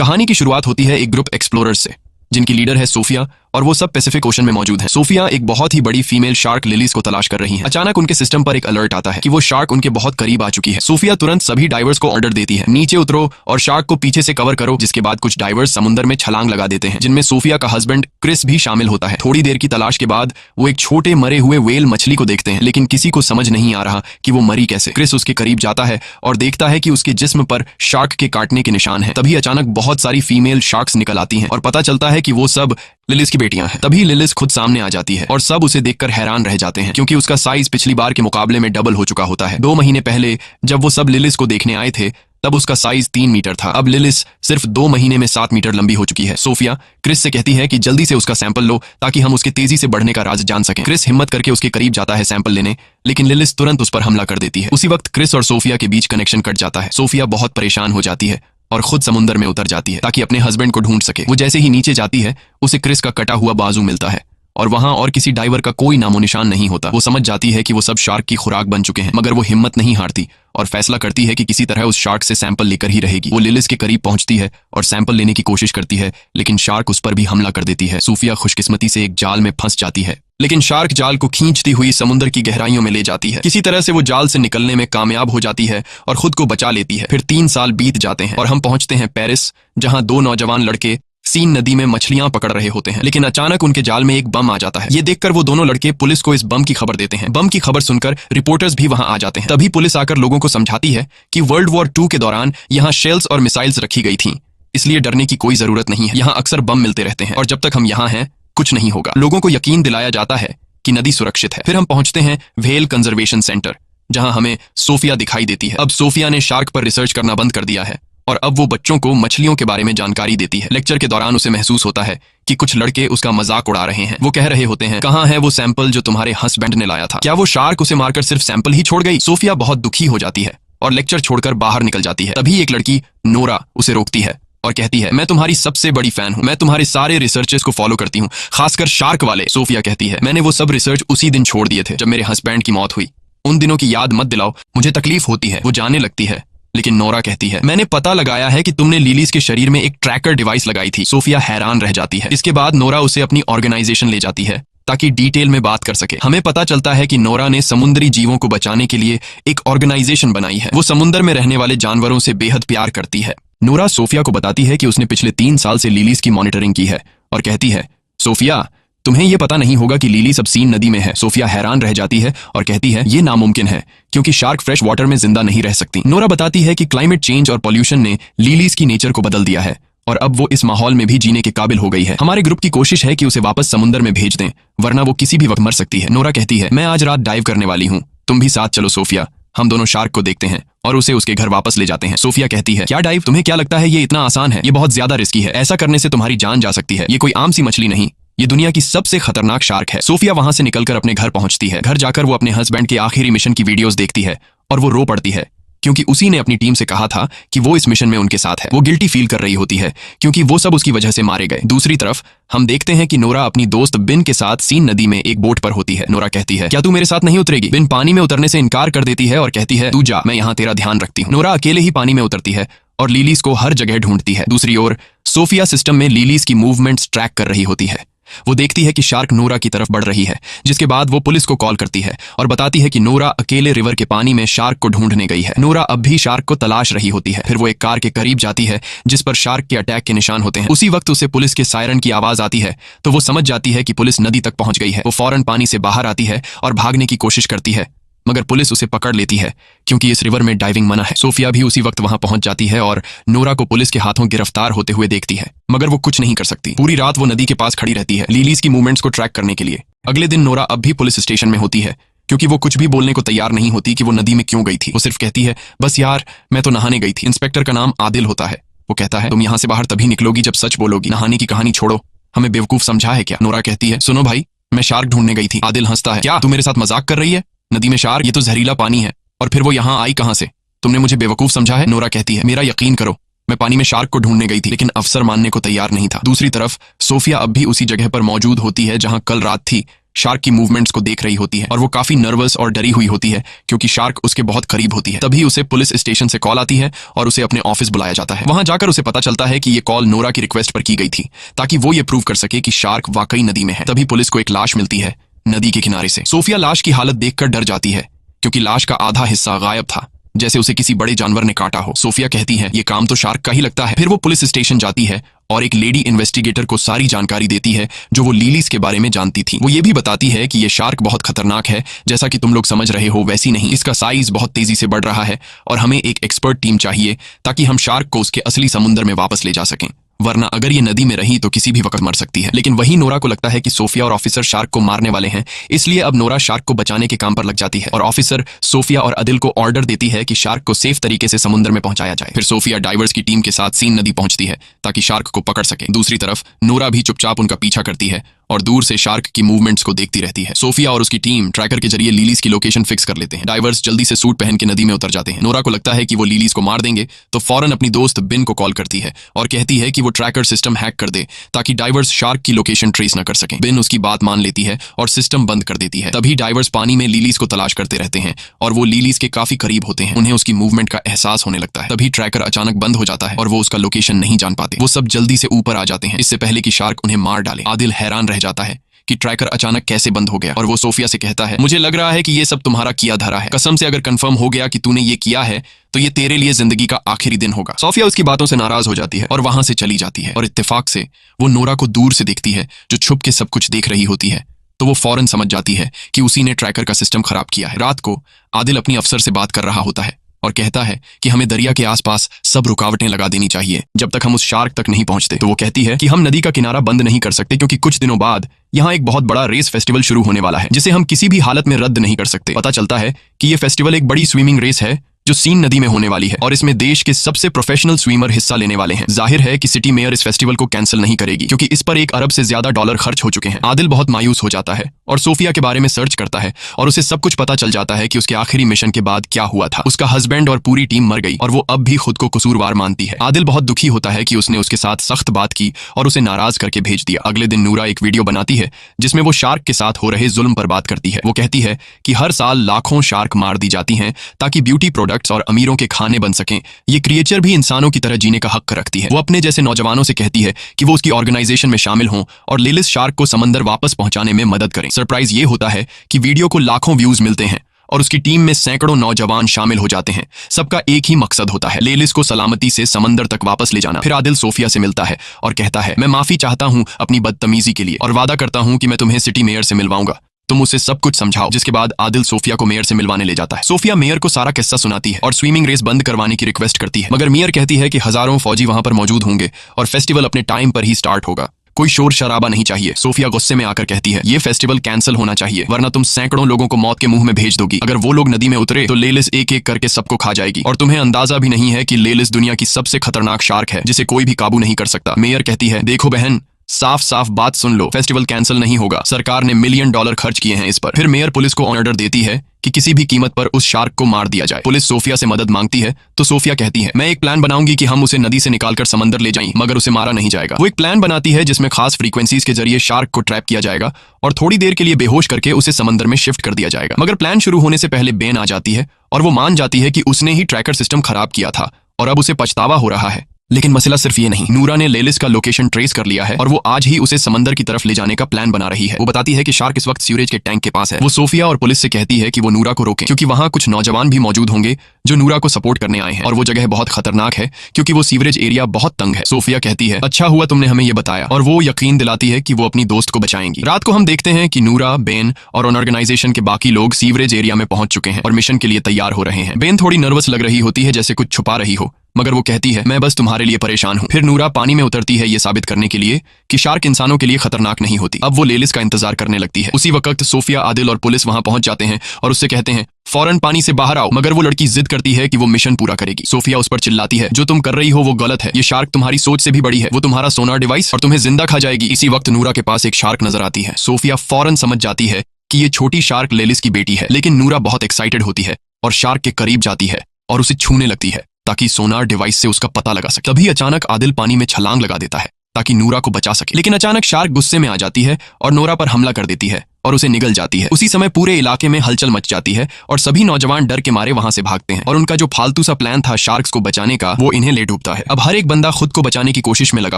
कहानी की शुरुआत होती है एक ग्रुप एक्सप्लोरर्स से, जिनकी लीडर है सोफिया, और वो सब पैसिफिक ओशन में मौजूद है। सोफिया एक बहुत ही बड़ी फीमेल शार्क लिलीज को तलाश कर रही है। अचानक उनके सिस्टम पर एक अलर्ट आता है कि वो शार्क उनके बहुत करीब आ चुकी है। सोफिया तुरंत सभी डाइवर्स को ऑर्डर देती है, नीचे उतरो और शार्क को पीछे से कवर करो। जिसके बाद कुछ डाइवर्स समुद्र में छलांग लगा देते हैं, जिनमें सोफिया का हस्बैंड क्रिस भी शामिल होता है। थोड़ी देर की तलाश के बाद वो एक छोटे मरे हुए व्हेल मछली को देखते हैं, लेकिन किसी को समझ नहीं आ रहा कि वो मरी कैसे। क्रिस उसके करीब जाता है और देखता है कि उसके जिस्म पर शार्क के काटने के निशान हैं। तभी अचानक बहुत सारी फीमेल शार्क्स निकल आती हैं और पता चलता है कि वो सब लिलिस की बेटियां हैं। तभी लिलिस खुद सामने आ जाती है और सब उसे देखकर हैरान रह जाते हैं, क्योंकि उसका साइज पिछली बार के मुकाबले में डबल हो चुका होता है। 2 महीने पहले जब वो सब लिलिस को देखने आए थे, तब उसका साइज 3 मीटर था। अब लिलिस सिर्फ 2 महीने में 7 मीटर लंबी हो चुकी है। सोफिया क्रिस से कहती है कि जल्दी से उसका सैंपल लो ताकि हम उसके तेजी से बढ़ने का राज जान सकें। क्रिस हिम्मत करके उसके करीब जाता है सैंपल लेने, लेकिन लिलिस तुरंत उस पर हमला कर देती है। उसी वक्त क्रिस और सोफिया के बीच कनेक्शन कट जाता है। सोफिया बहुत परेशान हो जाती है और खुद समुद्र में उतर जाती है ताकि अपने हस्बैंड को ढूंढ सके। वो जैसे ही नीचे जाती है, उसे क्रिस का कटा हुआ बाजू मिलता है और वहां और किसी डाइवर का कोई नामो निशान नहीं होता। वो समझ जाती है कि वो सब शार्क की खुराक बन चुके हैं, मगर वो हिम्मत नहीं हारती और फैसला करती है कि किसी तरह उस शार्क से सैंपल लेकर ही रहेगी। वो लिलिस के करीब पहुंचती है और सैंपल लेने की कोशिश करती है, लेकिन शार्क उस पर भी हमला कर देती है। सोफिया खुशकिस्मती से एक जाल में फंस जाती है, लेकिन शार्क जाल को खींचती हुई समुद्र की गहराइयों में ले जाती है। किसी तरह से वो जाल से निकलने में कामयाब हो जाती है और खुद को बचा लेती है। फिर 3 साल बीत जाते हैं और हम पहुंचते हैं पेरिस, जहां 2 नौजवान लड़के सीन नदी में मछलियां पकड़ रहे होते हैं। लेकिन अचानक उनके जाल में एक बम आ जाता है। ये देखकर वो दोनों लड़के पुलिस को इस बम की खबर देते हैं। बम की खबर सुनकर रिपोर्टर्स भी वहां आ जाते हैं। तभी पुलिस आकर लोगों को समझाती है कि वर्ल्ड वॉर 2 के दौरान यहाँ शेल्स और मिसाइल्स रखी गई थीं, इसलिए डरने की कोई जरूरत नहीं है। यहाँ अक्सर बम मिलते रहते हैं और जब तक हम यहाँ हैं कुछ नहीं होगा। लोगों को यकीन दिलाया जाता है कि नदी सुरक्षित है। फिर हम पहुंचते हैं व्हेल कंजर्वेशन सेंटर, जहां हमें सोफिया दिखाई देती है। अब सोफिया ने शार्क पर रिसर्च करना बंद कर दिया है और अब वो बच्चों को मछलियों के बारे में जानकारी देती है। लेक्चर के दौरान उसे महसूस होता है कि कुछ लड़के उसका मजाक उड़ा रहे हैं। वो कह रहे होते हैं, कहाँ है वो सैंपल जो तुम्हारे हस्बैंड ने लाया था? क्या वो शार्क उसे मारकर सिर्फ सैंपल ही छोड़ गई? सोफिया बहुत दुखी हो जाती है और लेक्चर छोड़कर बाहर निकल जाती है। तभी एक लड़की नोरा उसे रोकती है और कहती है, मैं तुम्हारी सबसे बड़ी फैन हूँ, मैं तुम्हारे सारे रिसर्चेस को फॉलो करती हूँ, खासकर शार्क वाले। सोफिया कहती है, मैंने वो सब रिसर्च उसी दिन छोड़ दिए थे जब मेरे हस्बैंड की मौत हुई। उन दिनों की याद मत दिलाओ, मुझे तकलीफ होती है। वो जाने लगती है, लेकिन नोरा कहती है, मैंने पता लगाया है कि तुमने लिलीज के शरीर में एक ट्रैकर डिवाइस लगाई थी। सोफिया हैरान रह जाती है। इसके बाद नोरा उसे अपनी ऑर्गेनाइजेशन ले जाती है ताकि डिटेल में बात कर सके। हमें पता चलता है कि नोरा ने समुद्री जीवों को बचाने के लिए एक ऑर्गेनाइजेशन बनाई है। वो समुद्र में रहने वाले जानवरों से बेहद प्यार करती है। नोरा सोफिया को बताती है कि उसने पिछले 3 साल से लिलीज की मॉनिटरिंग की है और कहती है, सोफिया तुम्हें यह पता नहीं होगा कि लिली सब सीन नदी में है। सोफिया हैरान रह जाती है और कहती है, ये नामुमकिन है क्योंकि शार्क फ्रेश वाटर में जिंदा नहीं रह सकती। नोरा बताती है कि क्लाइमेट चेंज और पॉल्यूशन ने लिलीज की नेचर को बदल दिया है और अब वो इस माहौल में भी जीने के काबिल हो गई है। हमारे ग्रुप की कोशिश है कि उसे वापस समुद्र में भेज दें, वरना वो किसी भी वक्त मर सकती है। नोरा कहती है, मैं आज रात डाइव करने वाली हूँ, तुम भी साथ चलो। सोफिया हम दोनों शार्क को देखते हैं और उसे उसके घर वापस ले जाते हैं। सोफिया कहती है, क्या डाइव? तुम्हें क्या लगता है ये इतना आसान है? ये बहुत ज्यादा रिस्की है, ऐसा करने से तुम्हारी जान जा सकती है। ये कोई आम सी मछली नहीं, ये दुनिया की सबसे खतरनाक शार्क है। सोफिया वहां से निकलकर अपने घर पहुंचती है। घर जाकर वो अपने हस्बैंड के आखिरी मिशन की वीडियोस देखती है और वो रो पड़ती है, क्योंकि उसी ने अपनी टीम से कहा था कि वो इस मिशन में उनके साथ है। वो गिल्टी फील कर रही होती है क्योंकि वो सब उसकी वजह से मारे गए। दूसरी तरफ हम देखते हैं कि नोरा अपनी दोस्त बिन के साथ सीन नदी में एक बोट पर होती है। नोरा कहती है, क्या तू मेरे साथ नहीं उतरेगी? बिन पानी में उतरने से इनकार कर देती है और कहती है, तू जा, मैं यहाँ तेरा ध्यान रखती हूँ। नोरा अकेले ही पानी में उतरती है और लिलीज को हर जगह ढूंढती है। दूसरी ओर सोफिया सिस्टम में लिलीज की मूवमेंट्स ट्रैक कर रही होती है। वो देखती है कि शार्क नोरा की तरफ बढ़ रही है, जिसके बाद वो पुलिस को कॉल करती है और बताती है कि नोरा अकेले रिवर के पानी में शार्क को ढूंढने गई है। नोरा अब भी शार्क को तलाश रही होती है। फिर वो एक कार के करीब जाती है जिस पर शार्क के अटैक के निशान होते हैं। उसी वक्त उसे पुलिस के सायरन की आवाज आती है, तो वो समझ जाती है कि पुलिस नदी तक पहुंच गई है। वो फौरन पानी से बाहर आती है और भागने की कोशिश करती है, मगर पुलिस उसे पकड़ लेती है क्योंकि इस रिवर में डाइविंग मना है। सोफिया भी उसी वक्त वहां पहुंच जाती है और नोरा को पुलिस के हाथों गिरफ्तार होते हुए देखती है, मगर वो कुछ नहीं कर सकती। पूरी रात वो नदी के पास खड़ी रहती है लिलीज की मूवमेंट्स को ट्रैक करने के लिए। अगले दिन नोरा अब भी पुलिस स्टेशन में होती है, क्योंकि वो कुछ भी बोलने को तैयार नहीं होती कि वो नदी में क्यों गई थी। वो सिर्फ कहती है, बस यार मैं तो नहाने गई थी। इंस्पेक्टर का नाम आदिल होता है। वो कहता है, तुम यहाँ से बाहर तभी निकलोगी जब सच बोलोगी। नहाने की कहानी छोड़ो, हमें बेवकूफ समझा है क्या? नोरा कहती है, सुनो भाई, मैं शार्क ढूंढने गई थी। आदिल हंसता है, क्या तू मेरे साथ मजाक कर रही है? नदी में शार्क? ये तो जहरीला पानी है, और फिर वो यहाँ आई कहाँ से? तुमने मुझे बेवकूफ समझा है? नोरा कहती है, मेरा यकीन करो, मैं पानी में शार्क को ढूंढने गई थी, लेकिन अफसर मानने को तैयार नहीं था। दूसरी तरफ सोफिया अब भी उसी जगह पर मौजूद होती है जहां कल रात थी, शार्क की मूवमेंट्स को देख रही होती है और वो काफी नर्वस और डरी हुई होती है क्योंकि शार्क उसके बहुत करीब होती है। तभी उसे पुलिस स्टेशन से कॉल आती है और उसे अपने ऑफिस बुलाया जाता है। वहां जाकर उसे पता चलता है कि ये कॉल नोरा की रिक्वेस्ट पर की गई थी ताकि वो ये प्रूव कर सके कि शार्क वाकई नदी में है। तभी पुलिस को एक लाश मिलती है नदी के किनारे से। सोफिया लाश की हालत देखकर डर जाती है क्योंकि लाश का आधा हिस्सा गायब था, जैसे उसे किसी बड़े जानवर ने काटा हो। सोफिया कहती है ये काम तो शार्क का ही लगता है। फिर वो पुलिस स्टेशन जाती है और एक लेडी इन्वेस्टिगेटर को सारी जानकारी देती है जो वो लिलीज के बारे में जानती थी। वो ये भी बताती है कि ये शार्क बहुत खतरनाक है, जैसा कि तुम लोग समझ रहे हो वैसी नहीं। इसका साइज बहुत तेजी से बढ़ रहा है और हमें एक एक्सपर्ट टीम चाहिए ताकि हम शार्क को उसके असली समुद्र में वापस ले जा सकें, वरना अगर ये नदी में रही तो किसी भी वक्त मर सकती है। लेकिन वही नोरा को लगता है कि सोफिया और ऑफिसर शार्क को मारने वाले हैं, इसलिए अब नोरा शार्क को बचाने के काम पर लग जाती है और ऑफिसर सोफिया और अदिल को ऑर्डर देती है कि शार्क को सेफ तरीके से समुद्र में पहुंचाया जाए। फिर सोफिया डाइवर्स की टीम के साथ सीन नदी पहुंचती है ताकि शार्क को पकड़ सके। दूसरी तरफ नोरा भी चुपचाप उनका पीछा करती है और दूर से शार्क की मूवमेंट्स को देखती रहती है। सोफिया और उसकी टीम ट्रैकर के जरिए लिलीज की लोकेशन फिक्स कर लेते हैं। डाइवर्स जल्दी से सूट पहन के नदी में उतर जाते हैं। नोरा को लगता है कि वो लिलीज को मार देंगे तो फौरन अपनी दोस्त बिन को कॉल करती है और कहती है कि वो ट्रैकर सिस्टम हैक कर दे ताकि डाइवर्स शार्क की लोकेशन ट्रेस न कर सकें। बिन उसकी बात मान लेती है और सिस्टम बंद कर देती है। तभी डाइवर्स पानी में लिलीज को तलाश करते रहते हैं और वो लिलीज के काफी करीब होते हैं। उन्हें उसकी मूवमेंट का एहसास होने लगता है। तभी ट्रैकर अचानक बंद हो जाता है और वो उसका लोकेशन नहीं जान पाते। वो सब जल्दी से ऊपर आ जाते हैं इससे पहले कि शार्क उन्हें मार डाले। आदिल हैरान रह जाता है कि ट्रैकर अचानक कैसे बंद हो गया और वो सोफिया से कहता है मुझे लग रहा है कि ये सब तुम्हारा किया धरा है। कसम से अगर कंफर्म हो गया कि तूने ये किया है तो ये तेरे लिए जिंदगी का आखिरी दिन होगा। सोफिया उसकी बातों से नाराज हो जाती है और वहां से चली जाती है और इत्तेफाक से वो नोरा को दूर से देखती है जो छुप के सब कुछ देख रही होती है। तो वो फौरन समझ जाती है कि उसी ने ट्रैकर का सिस्टम खराब किया है। रात को आदिल अपनी अफसर से बात कर रहा होता है और कहता है कि हमें दरिया के आसपास सब रुकावटें लगा देनी चाहिए जब तक हम उस शार्क तक नहीं पहुंचते। तो वो कहती है कि हम नदी का किनारा बंद नहीं कर सकते क्योंकि कुछ दिनों बाद यहाँ एक बहुत बड़ा रेस फेस्टिवल शुरू होने वाला है जिसे हम किसी भी हालत में रद्द नहीं कर सकते। पता चलता है कि ये फेस्टिवल एक बड़ी स्विमिंग रेस है जो सीन नदी में होने वाली है और इसमें देश के सबसे प्रोफेशनल स्विमर हिस्सा लेने वाले हैं। जाहिर है कि सिटी मेयर इस फेस्टिवल को कैंसिल नहीं करेगी क्योंकि इस पर $1 अरब से ज्यादा डॉलर खर्च हो चुके हैं। आदिल बहुत मायूस हो जाता है और सोफिया के बारे में सर्च करता है और उसे सब कुछ पता चल जाता है कि उसके आखिरी मिशन के बाद क्या हुआ था। उसका हस्बैंड और पूरी टीम मर गई और वो अब भी खुद को कसूरवार मानती है। आदिल बहुत दुखी होता है कि उसने उसके साथ सख्त बात की और उसे नाराज करके भेज दिया। अगले दिन नूरा एक वीडियो बनाती है जिसमें वो शार्क के साथ हो रहे जुल्म पर बात करती है। वो कहती है कि हर साल लाखों शार्क मार दी जाती हैं ताकि ब्यूटी प्रोडक्ट्स और अमीरों के खाने बन सकें। ये क्रिएचर भी इंसानों की तरह जीने का हक रखती है। वो अपने जैसे नौजवानों से कहती है कि वो उसकी ऑर्गेनाइजेशन में शामिल हों और लिलिस शार्क को समंदर वापस पहुंचाने में मदद करें। सरप्राइज ये होता है कि वीडियो को लाखों व्यूज मिलते हैं और उसकी टीम में सैकड़ों नौजवान शामिल हो जाते हैं। सबका एक ही मकसद होता है, लेलिस को सलामती से समंदर तक वापस ले जाना। फिर आदिल सोफिया से मिलता है और कहता है मैं माफी चाहता हूं अपनी बदतमीजी के लिए और वादा करता हूं कि मैं तुम्हें सिटी मेयर से मिलवाऊंगा। तुम उसे सब कुछ समझाओ। जिसके बाद आदिल सोफिया को मेयर से मिलवाने ले जाता है। सोफिया मेयर को सारा किस्सा सुनाती है और स्विमिंग रेस बंद करवाने की रिक्वेस्ट करती है, मगर मेयर कहती है कि हजारों फौजी वहां पर मौजूद होंगे और फेस्टिवल अपने टाइम पर ही स्टार्ट होगा। कोई शोर शराबा नहीं चाहिए। सोफिया गुस्से में आकर कहती है ये फेस्टिवल कैंसिल होना चाहिए वरना तुम सैकड़ों लोगों को मौत के मुंह में भेज दोगी। अगर वो लोग नदी में उतरे तो लेलिस एक एक करके सबको खा जाएगी और तुम्हें अंदाजा भी नहीं है कि लेलिस दुनिया की सबसे खतरनाक शार्क है जिसे कोई भी काबू नहीं कर सकता। मेयर कहती है देखो बहन, साफ साफ बात सुन लो, फेस्टिवल कैंसिल नहीं होगा। सरकार ने $1 मिलियन खर्च किए हैं इस पर। फिर मेयर पुलिस को ऑर्डर देती है कि किसी भी कीमत पर उस शार्क को मार दिया जाए। पुलिस सोफिया से मदद मांगती है तो सोफिया कहती है मैं एक प्लान बनाऊंगी कि हम उसे नदी से निकालकर समंदर ले जाएं मगर उसे मारा नहीं जाएगा। वो एक प्लान बनाती है जिसमें खास फ्रीक्वेंसीज के जरिए शार्क को ट्रैप किया जाएगा और थोड़ी देर के लिए बेहोश करके उसे समंदर में शिफ्ट कर दिया जाएगा। मगर प्लान शुरू होने से पहले बेन आ जाती है और वो मान जाती है कि उसने ही ट्रैकर सिस्टम खराब किया था और अब उसे पछतावा हो रहा है। लेकिन मसला सिर्फ ये नहीं, नूरा ने लेलिस का लोकेशन ट्रेस कर लिया है और वो आज ही उसे समंदर की तरफ ले जाने का प्लान बना रही है। वो बताती है कि शार्क इस वक्त सीवरेज के टैंक के पास है। वो सोफिया और पुलिस से कहती है कि वो नूरा को रोकें क्योंकि वहां कुछ नौजवान भी मौजूद होंगे जो नूरा को सपोर्ट करने आए हैं और वो जगह बहुत खतरनाक है क्योंकि वो सीवरेज एरिया बहुत तंग है। सोफिया कहती है अच्छा हुआ तुमने हमें ये बताया और वो यकीन दिलाती है कि वो अपनी दोस्त को बचाएंगी। रात को हम देखते हैं कि नूरा, बेन और ऑर्गेनाइजेशन के बाकी लोग सीवरेज एरिया में पहुंच चुके हैं और मिशन के लिए तैयार हो रहे हैं। बेन थोड़ी नर्वस लग रही होती है जैसे कुछ छुपा रही हो, मगर वो कहती है मैं बस तुम्हारे लिए परेशान हूं। फिर नूरा पानी में उतरती है ये साबित करने के लिए कि शार्क इंसानों के लिए खतरनाक नहीं होती। अब वो लेलिस का इंतजार करने लगती है। उसी वक्त सोफिया, आदिल और पुलिस वहां पहुंच जाते हैं और उससे कहते हैं फौरन पानी से बाहर आओ, मगर वो लड़की जिद करती है कि वो मिशन पूरा करेगी। सोफिया उस पर चिल्लाती है जो तुम कर रही हो वो गलत है, ये शार्क तुम्हारी सोच से भी बड़ी है, वो तुम्हारा सोनार डिवाइस और तुम्हें जिंदा खा जाएगी। इसी वक्त नूरा के पास एक शार्क नजर आती है। सोफिया फौरन समझ जाती है कि ये छोटी शार्क लेलिस की बेटी है, लेकिन नूरा बहुत एक्साइटेड होती है और शार्क के करीब जाती है और उसे छूने लगती है ताकि सोनार डिवाइस से उसका पता लगा सके। तभी अचानक आदिल पानी में छलांग लगा देता है ताकि नूरा को बचा सके, लेकिन अचानक शार्क गुस्से में आ जाती है और नूरा पर हमला कर देती है और उसे निगल जाती है। उसी समय पूरे इलाके में हलचल मच जाती है और सभी नौजवान डर के मारे वहां से भागते हैं और उनका जो फालतू सा प्लान था शार्क्स को बचाने का वो इन्हें ले डूबता है। अब हर एक बंदा खुद को बचाने की कोशिश में लगा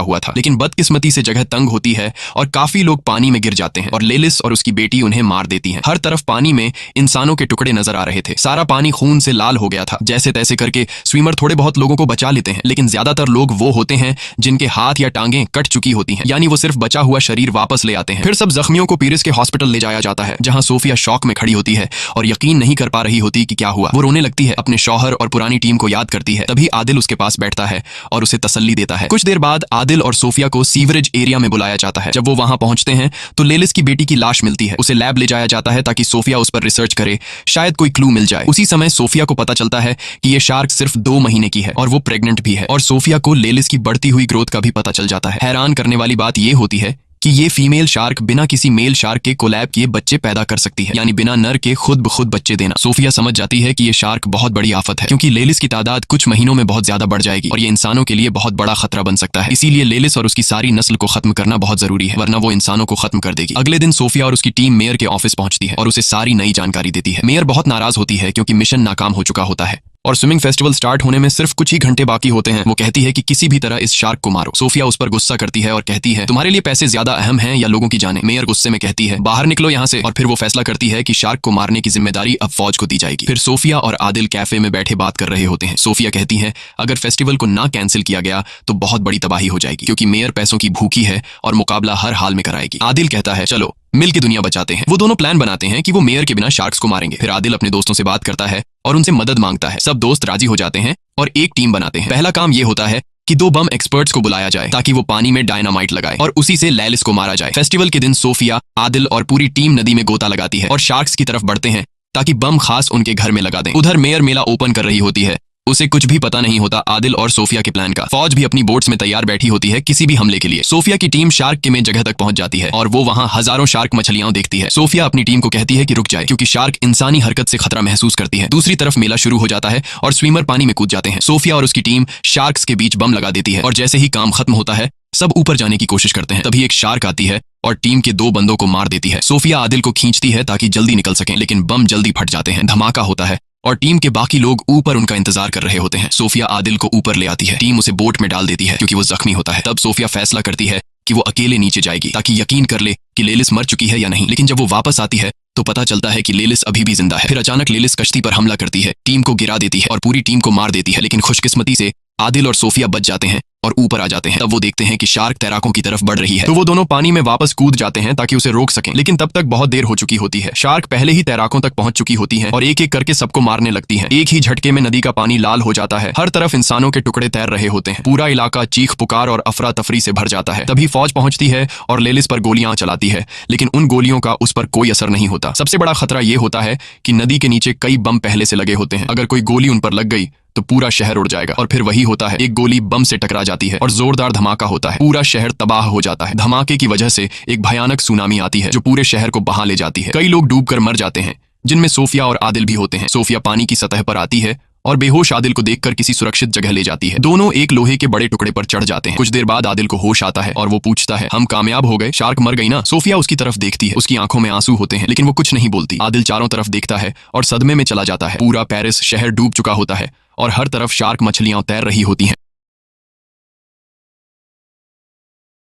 हुआ था, लेकिन बदकिस्मती से जगह तंग होती है और काफी लोग पानी में गिर जाते हैं और लेलिस और उसकी बेटी उन्हें मार देती हैं। हर तरफ पानी में इंसानों के टुकड़े नजर आ रहे थे। सारा पानी खून से लाल हो गया था। जैसे तैसे करके स्विमर थोड़े बहुत लोगों को बचा लेते हैं, लेकिन ज्यादातर लोग वो होते हैं जिनके हाथ या टांगें कट चुकी होती हैं, यानी वो सिर्फ बचा हुआ शरीर वापस ले आते हैं। फिर सब जख्मियों को पीरिस के हॉस्पिटल ले जाया जाता है, जहां सोफिया शॉक में खड़ी होती है और यकीन नहीं कर पा रही होती कि क्या हुआ। वो रोने लगती है, अपने शौहर और पुरानी टीम को याद करती है। तभी आदिल उसके पास बैठता है और उसे तसल्ली देता है। कुछ देर बाद आदिल और सोफिया को सीवरेज एरिया में बुलाया जाता है। जब वो वहां पहुंचते हैं तो लेलिस की बेटी की लाश मिलती है। उसे लैब ले जाया जाता है ताकि सोफिया उस पर रिसर्च करे, शायद कोई क्लू मिल जाए। उसी समय सोफिया को पता चलता है कि ये शार्क सिर्फ 2 महीने की है और वो प्रेग्नेंट भी है, और सोफिया को लेलिस की बढ़ती हुई ग्रोथ का भी पता चल जाता है। हैरान करने वाली बात ये होती है कि ये फीमेल शार्क बिना किसी मेल शार्क के कोलैब किए बच्चे पैदा कर सकती है, यानी बिना नर के खुद ब खुद बच्चे देना। सोफिया समझ जाती है कि ये शार्क बहुत बड़ी आफत है, क्योंकि लेलिस की तादाद कुछ महीनों में बहुत ज्यादा बढ़ जाएगी और ये इंसानों के लिए बहुत बड़ा खतरा बन सकता है। इसीलिए लेलिस और उसकी सारी नस्ल को खत्म करना बहुत जरूरी है, वरना वो इंसानों को खत्म कर देगी। अगले दिन सोफिया और उसकी टीम मेयर के ऑफिस पहुंचती है और उसे सारी नई जानकारी देती है। मेयर बहुत नाराज होती है क्योंकि मिशन नाकाम हो चुका होता है और स्विमिंग फेस्टिवल स्टार्ट होने में सिर्फ कुछ ही घंटे बाकी होते हैं। वो कहती है कि किसी भी तरह इस शार्क को मारो। सोफिया उस पर गुस्सा करती है और कहती है, तुम्हारे लिए पैसे ज्यादा अहम हैं या लोगों की जाने? मेयर गुस्से में कहती है, बाहर निकलो यहाँ से। और फिर वो फैसला करती है कि शार्क को मारने की जिम्मेदारी अब फौज को दी जाएगी। फिर सोफिया और आदिल कैफे में बैठे बात कर रहे होते हैं। सोफिया कहती है, अगर फेस्टिवल को ना कैंसिल किया गया तो बहुत बड़ी तबाही हो जाएगी, क्योंकि मेयर पैसों की भूखी है और मुकाबला हर हाल में कराएगी। आदिल कहता है, चलो मिल के दुनिया बचाते हैं। वो दोनों प्लान बनाते हैं कि वो मेयर के बिना शार्क्स को मारेंगे। फिर आदिल अपने दोस्तों से बात करता है और उनसे मदद मांगता है। सब दोस्त राजी हो जाते हैं और एक टीम बनाते हैं। पहला काम ये होता है कि 2 बम एक्सपर्ट्स को बुलाया जाए ताकि वो पानी में डायनामाइट लगाए और उसी से लेलिस को मारा जाए। फेस्टिवल के दिन सोफिया, आदिल और पूरी टीम नदी में गोता लगाती है और शार्क्स की तरफ बढ़ते हैं ताकि बम खास उनके घर में लगा दें। उधर मेयर मेला ओपन कर रही होती है। उसे कुछ भी पता नहीं होता आदिल और सोफिया के प्लान का। फौज भी अपनी बोट्स में तैयार बैठी होती है किसी भी हमले के लिए। सोफिया की टीम शार्क के में जगह तक पहुंच जाती है और वो वहां हजारों शार्क मछलियां देखती है। सोफिया अपनी टीम को कहती है कि रुक जाए, क्योंकि शार्क इंसानी हरकत से खतरा महसूस करती है। दूसरी तरफ मेला शुरू हो जाता है और स्विमर पानी में कूद जाते हैं। सोफिया और उसकी टीम शार्क्स के बीच बम लगा देती है और जैसे ही काम खत्म होता है सब ऊपर जाने की कोशिश करते हैं। तभी एक शार्क आती है और टीम के 2 बंदों को मार देती है। सोफिया आदिल को खींचती है ताकि जल्दी निकल सकें, लेकिन बम जल्दी फट जाते हैं। धमाका होता है और टीम के बाकी लोग ऊपर उनका इंतजार कर रहे होते हैं। सोफिया आदिल को ऊपर ले आती है। टीम उसे बोट में डाल देती है क्योंकि वो जख्मी होता है। तब सोफिया फैसला करती है कि वो अकेले नीचे जाएगी ताकि यकीन कर ले कि लेलिस मर चुकी है या नहीं। लेकिन जब वो वापस आती है तो पता चलता है कि लेलिस अभी भी जिंदा है। फिर अचानक लेलिस कश्ती पर हमला करती है, टीम को गिरा देती है और पूरी टीम को मार देती है। लेकिन खुशकिस्मती से आदिल और सोफिया बच जाते हैं और ऊपर आ जाते हैं। तब वो देखते हैं कि शार्क तैराकों की तरफ बढ़ रही है, तो वो दोनों पानी में वापस कूद जाते हैं ताकि उसे रोक सकें। लेकिन तब तक बहुत देर हो चुकी होती है। शार्क पहले ही तैराकों तक पहुंच चुकी होती हैं और एक एक करके सबको मारने लगती हैं। एक ही झटके में नदी का पानी लाल हो जाता है। हर तरफ इंसानों के टुकड़े तैर रहे होते हैं। पूरा इलाका चीख पुकार और अफरा तफरी से भर जाता है। तभी फौज पहुंचती है और लेलिस पर गोलियां चलाती है, लेकिन उन गोलियों का उस पर कोई असर नहीं होता। सबसे बड़ा खतरा यह होता है कि नदी के नीचे कई बम पहले से लगे होते हैं। अगर कोई गोली उन पर लग गई तो पूरा शहर उड़ जाएगा। और फिर वही होता है, एक गोली बम से टकरा जाती है और जोरदार धमाका होता है। पूरा शहर तबाह हो जाता है। धमाके की वजह से एक भयानक सुनामी आती है जो पूरे शहर को बहा ले जाती है। कई लोग डूबकर मर जाते हैं, जिनमें सोफिया और आदिल भी होते हैं। सोफिया पानी की सतह पर आती है और बेहोश आदिल को देखकर किसी सुरक्षित जगह ले जाती है। दोनों एक लोहे के बड़े टुकड़े पर चढ़ जाते हैं। कुछ देर बाद आदिल को होश आता है और वो पूछता है, हम कामयाब हो गए? शार्क मर गई ना? सोफिया उसकी तरफ देखती है। उसकी आंखों में आंसू होते हैं, लेकिन वो कुछ नहीं बोलती। आदिल चारों तरफ देखता है और सदमे में चला जाता है। पूरा पेरिस शहर डूब चुका होता है और हर तरफ शार्क मछलियां तैर रही होती हैं।